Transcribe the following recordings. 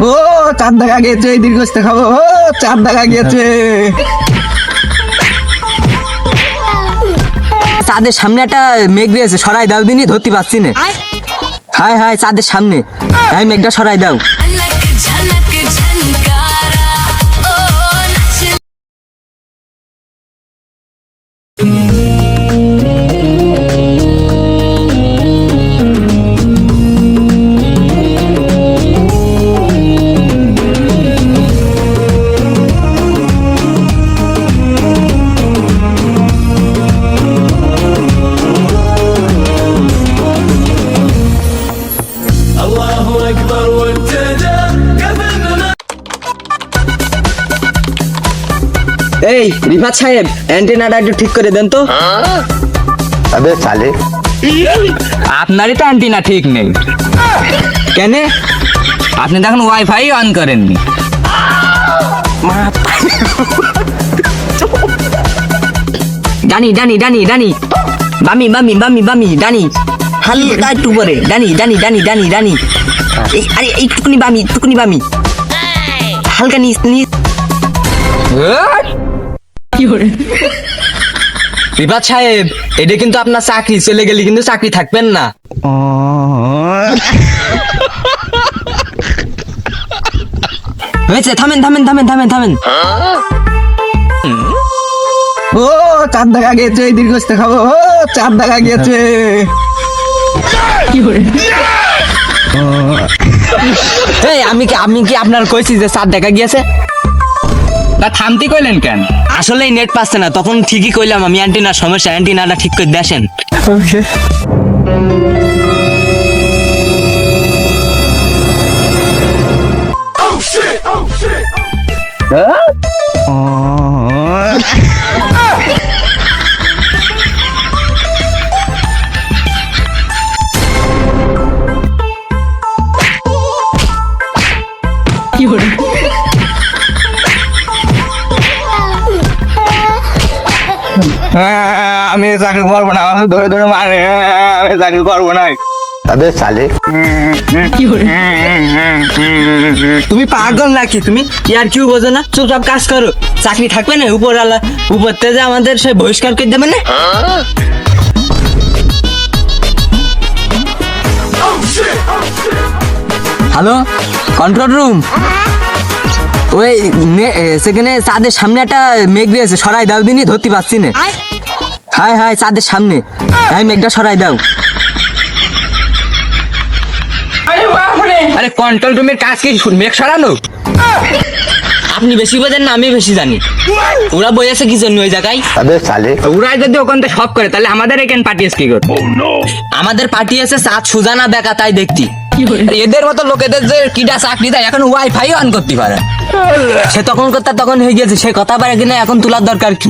ও চাঁদ দেখা গিয়েছে, এই দীর্ঘস্তে খাবো। ও চাঁদ দেখা গিয়েছে। চাঁদের সামনে একটা মেঘ দিয়েছে, সরাই দাও দিনই ধরতে পারছি না। হায় হায়, চাঁদের সামনে এই মেঘটা সরাই দাও। এই রিফাত সাহেব, অ্যান্টেনাটা একটু ঠিক করে দেন তো। अबे साले আপনারই তো অ্যান্টেনা ঠিক নেই। কেন? আপনি তখন ওয়াইফাই অন করেননি। ডানি ডানি ডানি ডানি বামি বামি বামি বামি ডানি, হালকা একটু পরে ডানি ডানি ডানি ডানি ডানি, আরে এইটুকুনি বামি, একটুকুনি বামি, হালকা নিচ নিচ। রিফাত সাহেব, এটা কিন্তু আপনার চাকরি, চলে গেলে কিন্তু চাকরি থাকবেন না। হয়েছে, থামেন থামেন থামেন থামেন থামেন। ও চাঁদ দেখা গিয়েছে, এই দীর্ঘস্তে খাবো। ও চাঁদ দেখা গিয়েছে। এই আমি কি আপনার কইছি যে চাঁদ দেখা গিয়েছে? না থামতি কইলেন কেন? আসলে নেট পাচ্ছে না, তখন ঠিকই কইলাম আমি অ্যান্টিনার সমস্যা, অ্যান্টিনাটা ঠিক করে দেন। আমি চাকরি করবো না, আমাকে ধরে ধরে মারে। আমি চাকরি করবো না। अबे साले তুমি পাগল নাকি? তুমি ইয়ার কি বোঝো না? চুপচাপ কাজ করো, চাকরি থাকবে না। উপর থেকে আমাদের সে বহিষ্কার করে দেবে না। Hello, control room. ওই সেখানে চাঁদের সামনে একটা মেঘ দিয়েছে, সরাই দাও দিনই ধরতে পারছি না। হায় হায়, চাঁদের সামনে এই মেঘটা সরাই দাও। আরে কন্ট্রোল রুমের কাজ কি মেঘ সরানো? আপনি বেশি বোঝেন না, আমি বেশি জানি। ওরা বইয়েছে কি জন্য ওই জায়গায়? अबे साले ওরা যদি ওখান থেকে সব করে, তাহলে আমাদের এখানে পাঠিয়েছে কি করে? আমাদের পাঠিয়েছে চাঁদ সুজানা দেখা, তাই দেখতি। এদের মতো লোকেদের যে কিডা চাকরি দেয়, এখন ওয়াইফাই অন করতে পারে। সে তখন কথা তখন হয়ে গেছে, সে কথা পারে কিনা এখন তোলার দরকার কি?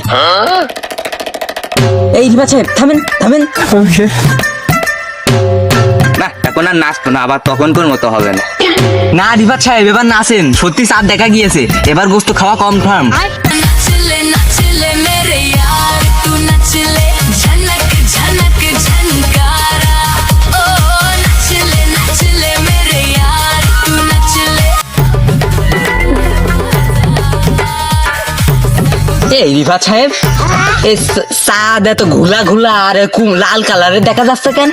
এই ঠিক আছে, থামেন থামেন। না এখন আর নাচতো না, আবার তখন কোন মতো হবে না। না রিফাত সাহেব, এবার নাচেন, সত্যি চাঁদ দেখা গিয়েছে, এবার গোস্ত খাওয়া কম খাম। नचले नचले मेरे यार तू नचले झनक झनक झनकारा ओ नचले नचले मेरे यार तू नचले। এই রিফাত সাহেব, এই চাঁদ এত ঘোলা ঘোলা আর লাল কালারের দেখা যাচ্ছে কেন?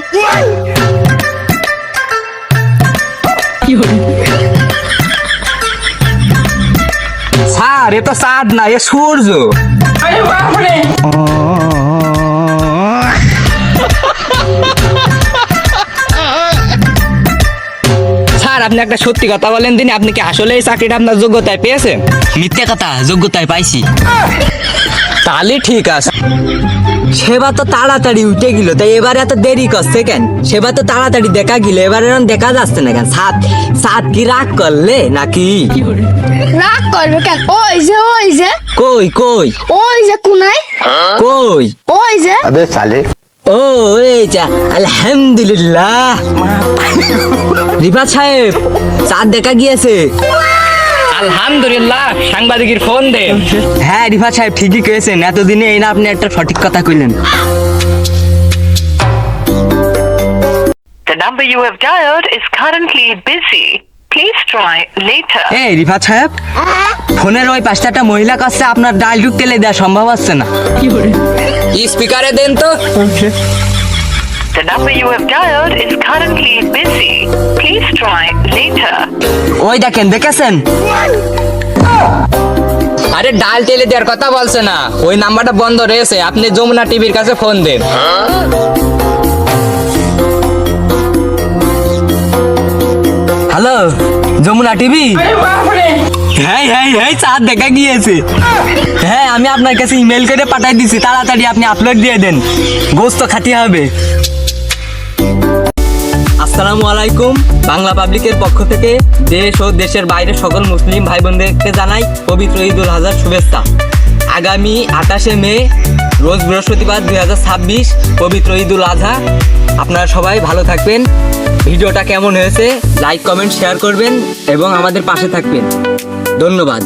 স্যার, এ তো চাঁদ না, এ সূর্য। স্যার, আপনি একটা সত্যি কথা বলেন দিন, আপনি কি আসলে এই চাকরিটা আপনার যোগ্যতায় পেয়েছেন? মিথ্যে কথা, যোগ্যতায় পাইছি। তাহলে ঠিক আছে। সেবা তো তাড়াতাড়ি উঠে গেল, তাই এবারে এত দেরি করছে কেন? সেবা তো তাড়াতাড়ি দেখা গেল, এবারে দেখা যাচ্ছে না কেন? সাত কি রাগ করলে নাকি? রাগ করবে কেন? ওই যে কই কই ওই যে কুনাই, কই ওই যে अबे साले ও এই যা, আলহামদুলিল্লাহ। রিফাত সাহেব, চাঁদ দেখা গিয়েছে। আলহামদুলিল্লাহ, সাংবাদিকের ফোন দে। হ্যাঁ রিফাত সাহেব ঠিকই কয়েছেন, এতদিনে এই না আপনি একটা সঠিক কথা কইলেন। The number you have dialed is currently busy. Please try later. এই রিফাত সাহেব, ফোনের ওই পাশে একটা মহিলা কাছে আপনার ডাল ঢুকতে দেওয়া সম্ভব হচ্ছে না। স্পিকারে দেন তো। The number you have dialed is currently busy. Please try later. ওই দেখেন, দেখেছেন? আরে ডাল টেলে দেওয়ার কথা বলছে না, ওই নাম্বারটা বন্ধ রয়েছে। আপনি যমুনা টিভির কাছে ফোন দেন। Hello, Jamuna TV? হ্যাঁ হ্যাঁ হ্যাঁ, চাঁদ দেখা গিয়েছে। হ্যাঁ, আমি আপনার কাছে ইমেল করে পাঠিয়ে দিছি, তাড়াতাড়ি আপনি আপলোড দিয়ে দেন, গোস্ত খাতি হবে। আসসালামু আলাইকুম। বাংলা পাবলিকের পক্ষ থেকে দেশ ও দেশের বাইরে সকল মুসলিম ভাই বোনদেরকে জানাই পবিত্র ঈদুল আজহার শুভেচ্ছা। আগামী 28শে মে রোজ বৃহস্পতিবার 2026 পবিত্র ঈদুল আজহা। আপনারা সবাই ভালো থাকবেন। ভিডিওটা কেমন হয়েছে লাইক কমেন্ট শেয়ার করবেন এবং আমাদের পাশে থাকবেন। ধন্যবাদ।